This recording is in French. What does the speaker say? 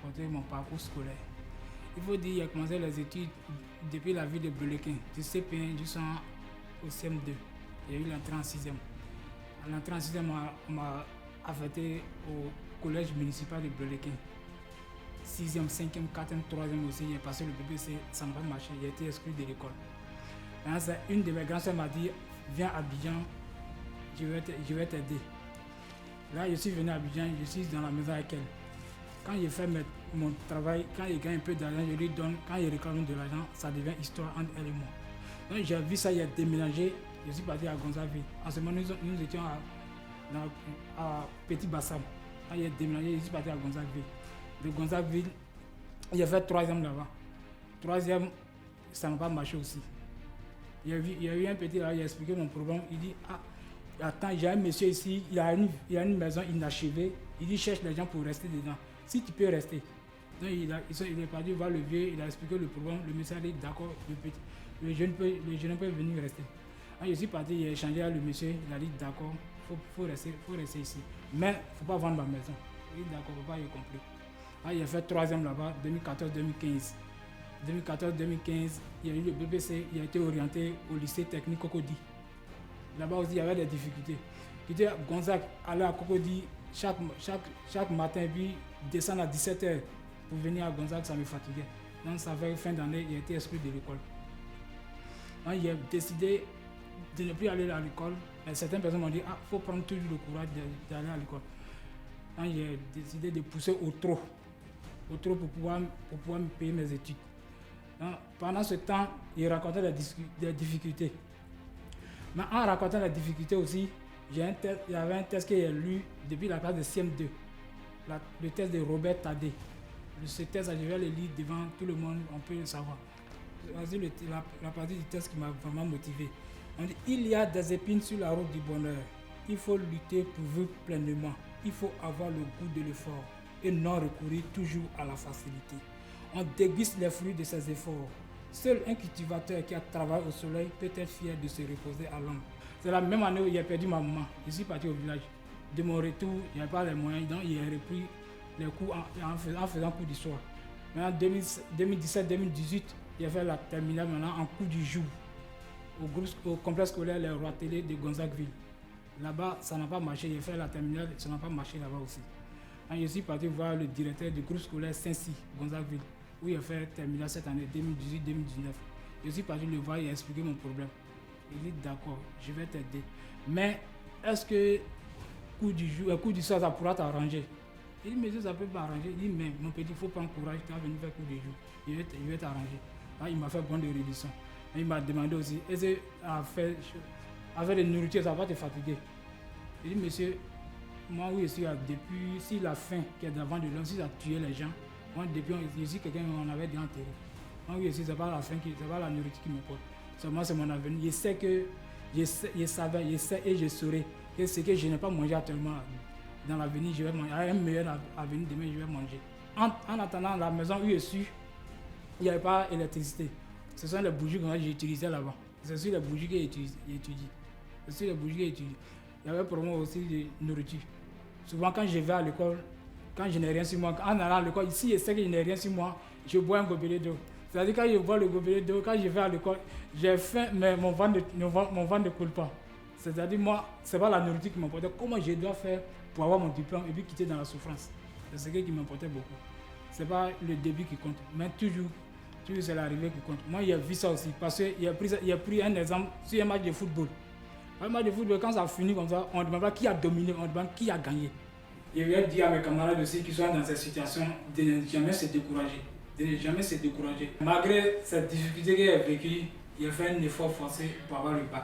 raconter mon parcours scolaire. Il faut dire qu'il a commencé les études depuis la ville de Belequin, du CP1 jusqu'au CM2. Il y a eu l'entrée en 6e. À l'entrée en 6e, on m'a affecté au collège municipal de Belequin. 6e, 5e, 4e, 3e aussi, j'ai passé le BBC, ça n'a pas marché, j'ai été exclu de l'école. Une de mes grandes sœurs m'a dit, viens à Abidjan, je vais t'aider. Là, je suis venu à Abidjan, je suis dans la maison avec elle. Quand je fais mon travail, quand je gagne un peu d'argent, je lui donne. Quand je réclame de l'argent, ça devient histoire entre elle et moi. Donc j'ai vu ça, il a déménagé, je suis parti à Gonzaville. En ce moment, nous étions à Petit Bassam. Quand j'ai déménagé, je suis parti à Gonzaville. De Gonzaville, j'ai fait 3e là-bas. 3e, ça n'a pas marché aussi. Il y a eu un petit là, il a expliqué mon problème. Il dit, attends, j'ai un monsieur ici, il a une maison inachevée. Il dit, cherche les gens pour rester dedans. Si tu peux rester. Donc il est parti voir le vieux, il a expliqué le problème. Le monsieur a dit, d'accord, le jeune peut venir rester. Quand je suis parti, j'ai échangé avec le monsieur, il a dit, d'accord, faut rester ici. Mais il ne faut pas vendre ma maison. Il dit, d'accord, papa, j'ai compris. Il a fait 3e là-bas, 2014-2015. 2014-2015, il y a eu le BBC, il a été orienté au lycée technique Cocody. Là-bas aussi, il y avait des difficultés. J'étais à Gonzague, aller à Cocody chaque matin, et puis descendre à 17h pour venir à Gonzague, ça me fatiguait. Donc, ça fait fin d'année, il a été exclu de l'école. Donc, il a décidé de ne plus aller à l'école. Certaines personnes m'ont dit, il faut prendre toujours le courage d'aller à l'école. Donc, j'ai décidé de pousser au trop pour pouvoir me payer mes études. Donc, pendant ce temps, il racontait des difficultés. Mais en racontant les difficultés aussi, il y avait un test que j'ai lu depuis la classe de CM2. Le test de Robert Tadé. Ce test, je vais le lire devant tout le monde, on peut le savoir. C'est la partie du test qui m'a vraiment motivé. On dit, il y a des épines sur la route du bonheur. Il faut lutter pour vivre pleinement. Il faut avoir le goût de l'effort et non recourir toujours à la facilité. On déguste les fruits de ses efforts. Seul un cultivateur qui a travaillé au soleil peut être fier de se reposer à l'ombre. C'est la même année où j'ai perdu ma maman. Je suis parti au village. De mon retour, il n'y avait pas les moyens, donc j'ai repris les cours en faisant cours d'histoire. Maintenant, 2017-2018, j'ai fait la terminale maintenant en cours du jour au complexe scolaire Les Rois Télé de Gonzagueville. Là-bas, ça n'a pas marché. J'ai fait la terminale, ça n'a pas marché là-bas aussi. Donc, je suis parti voir le directeur du groupe scolaire Saint-Cy, Gonzagueville, où il a fait terminale cette année 2018-2019. Je suis parti le voir et expliquer mon problème. Il dit d'accord, je vais t'aider. Mais est-ce que cours du soir, ça pourra t'arranger? Il dit, monsieur, ça peut pas arranger. Il dit, mais mon petit, il faut prendre courage, tu vas venir faire cours du jour. Je vais t'arranger. Là, il m'a fait bon de réduction. Il m'a demandé aussi, est-ce qu'avec la nourriture, ça va te fatiguer? Il dit, monsieur, moi, oui, je suis depuis, si la faim qui est devant de l'homme, si ça a tué les gens, moi, depuis, je suis quelqu'un qu'on avait déjà enterré. Moi, oui, c'est pas la faim, c'est pas la nourriture qui m'importe. Seulement, c'est mon avenir. Je sais que, je sais et je saurai que ce que je n'ai pas mangé actuellement, dans l'avenir, je vais manger. À un meilleur avenir, demain, je vais manger. En attendant, la maison où je suis, il n'y avait pas d'électricité. Ce sont les bougies que j'ai utilisées là-bas. C'est sur les bougies que j'ai étudiées. C'est sur les bougies que j'ai étudiées. Il y avait pour moi aussi de nourriture. Souvent, quand je vais à l'école, quand je n'ai rien sur moi, en allant à l'école, ici, je sais que je n'ai rien sur moi, je bois un gobelet d'eau. C'est-à-dire, quand je bois le gobelet d'eau, quand je vais à l'école, j'ai faim, mais mon ventre ne coule pas. C'est-à-dire, moi, ce n'est pas la nourriture qui m'importait. Comment je dois faire pour avoir mon diplôme et puis quitter dans la souffrance? C'est ce qui m'importait beaucoup. Ce n'est pas le début qui compte, mais toujours c'est l'arrivée qui compte. Moi, j'ai vu ça aussi, parce qu'il y a pris un exemple sur un match de football. Un match de football, quand ça finit comme ça, on ne demande pas qui a dominé, on demande qui a gagné. Je vais dire à mes camarades aussi qui sont dans cette situation de ne jamais se décourager. De ne jamais se décourager. Malgré cette difficulté que j'ai vécue, j'ai fait un effort forcé pour avoir le bac.